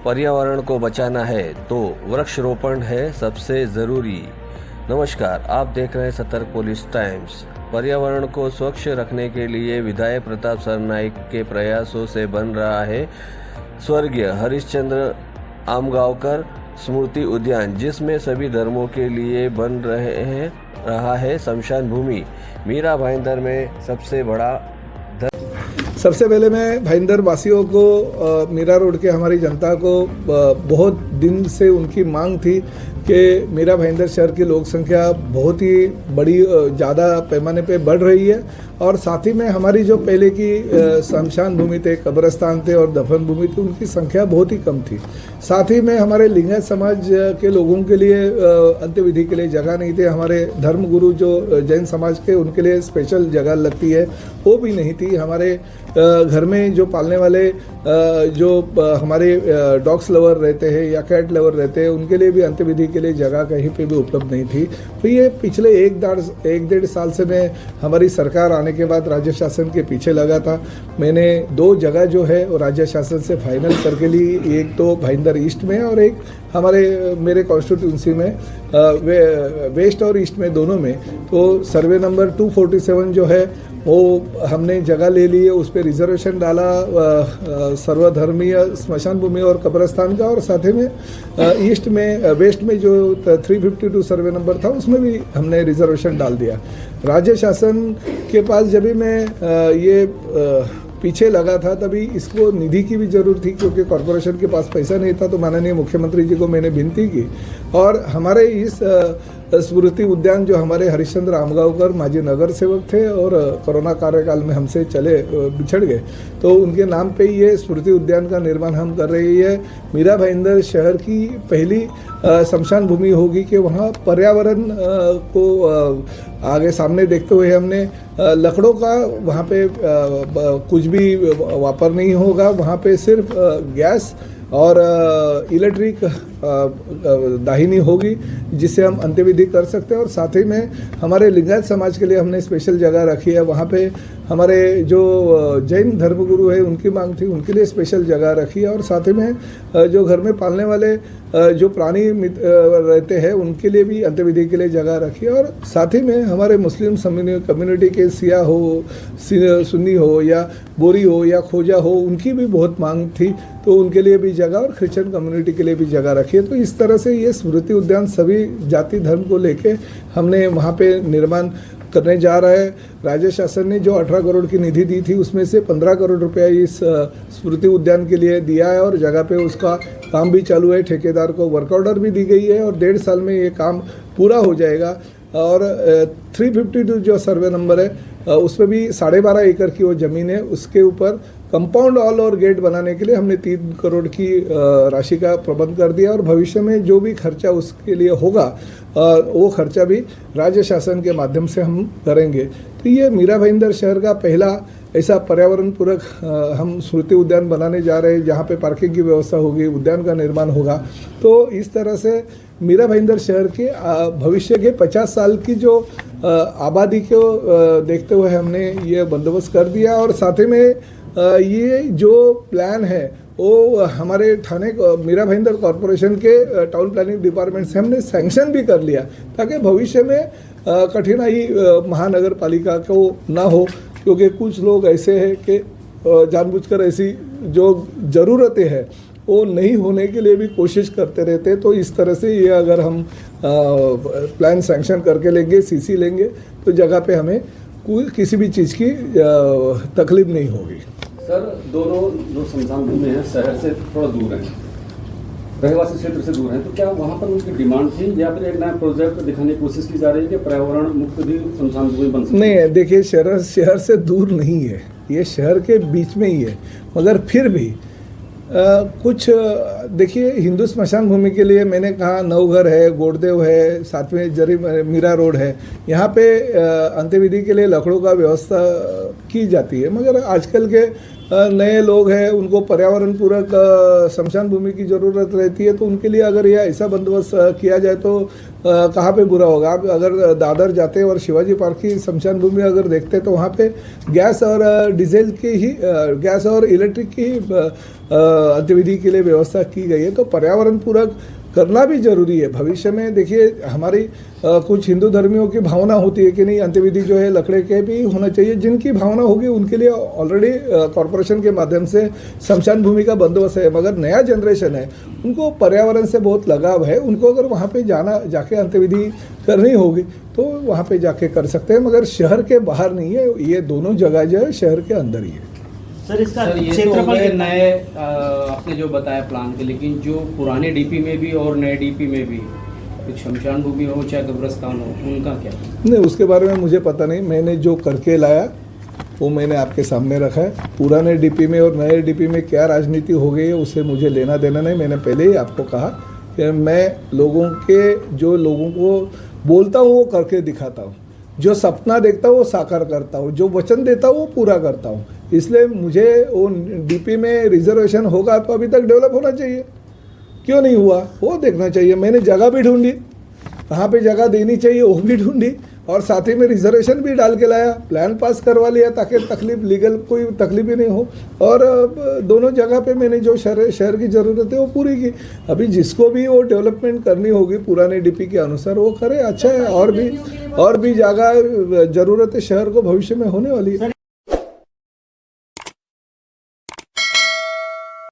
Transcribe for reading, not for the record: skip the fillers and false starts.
पर्यावरण को बचाना है तो वृक्षारोपण है सबसे ज़रूरी। नमस्कार, आप देख रहे हैं सतर्क पुलिस टाइम्स। पर्यावरण को स्वच्छ रखने के लिए विधायक प्रताप सरनाईक के प्रयासों से बन रहा है स्वर्गीय हरिश्चंद्र आमगांवकर स्मृति उद्यान, जिसमें सभी धर्मों के लिए बन रहा है शमशान भूमि। मीरा भाईंदर में सबसे पहले मैं भाईंदर वासियों को, मीरा रोड के हमारी जनता को बहुत दिन से उनकी मांग थी कि मीरा भाईंदर शहर की लोक संख्या बहुत ही बड़ी ज़्यादा पैमाने पे बढ़ रही है और साथ ही में हमारी जो पहले की शमशान भूमि थे, कब्रस्तान थे और दफन भूमि थी, उनकी संख्या बहुत ही कम थी। साथ ही में हमारे लिंगायत समाज के लोगों के लिए अंत्यविधि के लिए जगह नहीं थी। हमारे धर्मगुरु जो जैन समाज के, उनके लिए स्पेशल जगह लगती है, वो भी नहीं थी। हमारे घर में जो पालने वाले जो हमारे डॉग्स लवर रहते हैं या कैट लवर रहते हैं, उनके लिए भी अंत्यविधि के लिए जगह कहीं पे भी उपलब्ध नहीं थी। तो ये पिछले एक डेढ़ साल से मैं हमारी सरकार आने के बाद राज्य शासन के पीछे लगा था। मैंने 2 जगह जो है वो राज्य शासन से फाइनल करके ली, एक तो भाईंदर ईस्ट में और एक मेरे कॉन्स्टिट्यूंसी में वेस्ट और ईस्ट में, दोनों में। तो सर्वे नंबर 247 जो है वो हमने जगह ले ली है, उस पर रिजर्वेशन डाला सर्वधर्मीय स्मशान भूमि और कब्रस्तान का, और साथ ही में वेस्ट में जो 352 सर्वे नंबर था उसमें भी हमने रिजर्वेशन डाल दिया। राज्य शासन के पास जब भी मैं ये पीछे लगा था, तभी इसको निधि की भी जरूरत थी, क्योंकि कॉरपोरेशन के पास पैसा नहीं था। तो माननीय मुख्यमंत्री जी को मैंने विनती की और हमारे इस स्मृति उद्यान, जो हमारे हरिश्चंद्र आमगांवकर माजी नगर सेवक थे और कोरोना कार्यकाल में हमसे बिछड़ गए, तो उनके नाम पे ये स्मृति उद्यान का निर्माण हम कर रही है। मीरा भाईंदर शहर की पहली शमशान भूमि होगी कि वहाँ पर्यावरण को आगे सामने देखते हुए हमने लकड़ों का वहाँ पे कुछ भी वापर नहीं होगा। वहाँ पे सिर्फ गैस और इलेक्ट्रिक दाहिनी होगी, जिससे हम अंत्यविधि कर सकते हैं। और साथ ही में हमारे लिंगायत समाज के लिए हमने स्पेशल जगह रखी है। वहाँ पे हमारे जो जैन धर्मगुरु है, उनकी मांग थी, उनके लिए स्पेशल जगह रखी है। और साथ ही में जो घर में पालने वाले जो प्राणी रहते हैं, उनके लिए भी अंत्यविधि के लिए जगह रखी है। और साथ ही में हमारे मुस्लिम कम्युनिटी के सिया हो, सुन्नी हो या बोरी हो या खोजा हो, उनकी भी बहुत मांग थी, तो उनके लिए भी जगह, और क्रिश्चियन कम्युनिटी के लिए भी जगह रखी है। तो इस तरह से ये स्मृति उद्यान सभी जाति धर्म को लेके हमने वहाँ पे निर्माण करने जा रहा है। राज्य शासन ने जो 18 करोड़ की निधि दी थी, उसमें से 15 करोड़ रुपया इस स्मृति उद्यान के लिए दिया है और जगह पे उसका काम भी चालू है। ठेकेदार को वर्क ऑर्डर भी दी गई है और 1.5 साल में ये काम पूरा हो जाएगा। और 352 जो सर्वे नंबर है, उसमें भी 12.5 एकड़ की वो ज़मीन है। उसके ऊपर कंपाउंड वॉल और गेट बनाने के लिए हमने 3 करोड़ की राशि का प्रबंध कर दिया। और भविष्य में जो भी खर्चा उसके लिए होगा, वो खर्चा भी राज्य शासन के माध्यम से हम करेंगे। तो ये मीरा भाईंदर शहर का पहला ऐसा पर्यावरण पूरक हम स्मृति उद्यान बनाने जा रहे हैं, जहाँ पे पार्किंग की व्यवस्था होगी, उद्यान का निर्माण होगा। तो इस तरह से मीरा भाईंदर शहर के भविष्य के 50 साल की जो आबादी को देखते हुए हमने ये बंदोबस्त कर दिया। और साथ ही में ये जो प्लान है वो हमारे मीरा भाईंदर कॉरपोरेशन के टाउन प्लानिंग डिपार्टमेंट से हमने सैंक्शन भी कर लिया, ताकि भविष्य में कठिनाई महानगर पालिका को ना हो। क्योंकि कुछ लोग ऐसे हैं कि जानबूझकर ऐसी जो ज़रूरतें हैं वो नहीं होने के लिए भी कोशिश करते रहते हैं। तो इस तरह से ये अगर हम प्लान सैंक्शन करके लेंगे, सीसी लेंगे, तो जगह पे हमें किसी भी चीज़ की तकलीफ नहीं होगी। सर, दोनों जो शमशान भूमि है शहर से थोड़ा दूर हैं, रहवासी क्षेत्र से दूर हैं, तो क्या वहाँ पर उनकी डिमांड थी या फिर एक नया प्रोजेक्ट दिखाने की कोशिश की जा रही है कि पर्यावरण मुक्त भी शमशान भूमि बन सकती है? नहीं, देखिए, शहर से दूर नहीं है, ये शहर के बीच में ही है। मगर फिर भी कुछ देखिए, हिंदू स्मशान भूमि के लिए मैंने कहा नवघर है, गोड़देव है, साथ में मीरा रोड है। यहाँ पे अंत्यविधि के लिए लकड़ों का व्यवस्था की जाती है। मगर आजकल के नए लोग हैं, उनको पर्यावरण पूरक शमशान भूमि की ज़रूरत रहती है, तो उनके लिए अगर यह ऐसा बंदोबस्त किया जाए तो कहाँ पे बुरा होगा। आप अगर दादर जाते और शिवाजी पार्क की शमशान भूमि अगर देखते तो वहाँ पे गैस और डीजल की ही गैस और इलेक्ट्रिक की अंत्यविधि के लिए व्यवस्था की गई है। तो पर्यावरण पूरक करना भी जरूरी है। भविष्य में देखिए हमारी कुछ हिंदू धर्मियों की भावना होती है कि नहीं अंत्यविधि जो है लकड़े के भी होना चाहिए। जिनकी भावना होगी उनके लिए ऑलरेडी कॉरपोरेशन के माध्यम से शमशान भूमि का बंदोबस्त है। मगर नया जनरेशन है, उनको पर्यावरण से बहुत लगाव है, उनको अगर वहाँ पे जाके अंत्यविधि करनी होगी तो वहाँ पे जाके कर सकते हैं, मगर शहर के बाहर नहीं है। ये दोनों जगह जो है शहर के अंदर ही है। सर इसका सर ये तो क्षेत्रफल गए कितना है? नए आपने जो बताया प्लान के, लेकिन जो पुराने डीपी में भी और नए डीपी में भी कुछ शमशान भूमि हो चाहे कब्रस्तान हो, उनका क्या? नहीं, उसके बारे में मुझे पता नहीं। मैंने जो करके लाया वो मैंने आपके सामने रखा है। पुराने डीपी में और नए डीपी में क्या राजनीति हो गई है उससे मुझे लेना देना नहीं। मैंने पहले ही आपको कहा कि मैं जो लोगों को बोलता हूँ वो करके दिखाता हूँ, जो सपना देखता हूँ वो साकार करता हूँ, जो वचन देता हूँ वो पूरा करता हूँ। इसलिए मुझे वो डीपी में रिजर्वेशन होगा तो अभी तक डेवलप होना चाहिए, क्यों नहीं हुआ वो देखना चाहिए। मैंने जगह भी ढूंढी, कहाँ पे जगह देनी चाहिए वो भी ढूंढी, और साथ ही में रिजर्वेशन भी डाल के लाया, प्लान पास करवा लिया ताकि तकलीफ लीगल कोई तकलीफ ही नहीं हो। और दोनों जगह पे मैंने जो शहर की ज़रूरत है वो पूरी की। अभी जिसको भी वो डेवलपमेंट करनी होगी पुराने डीपी के अनुसार वो करे, अच्छा है। और भी जगह ज़रूरत है शहर को भविष्य में होने वाली है।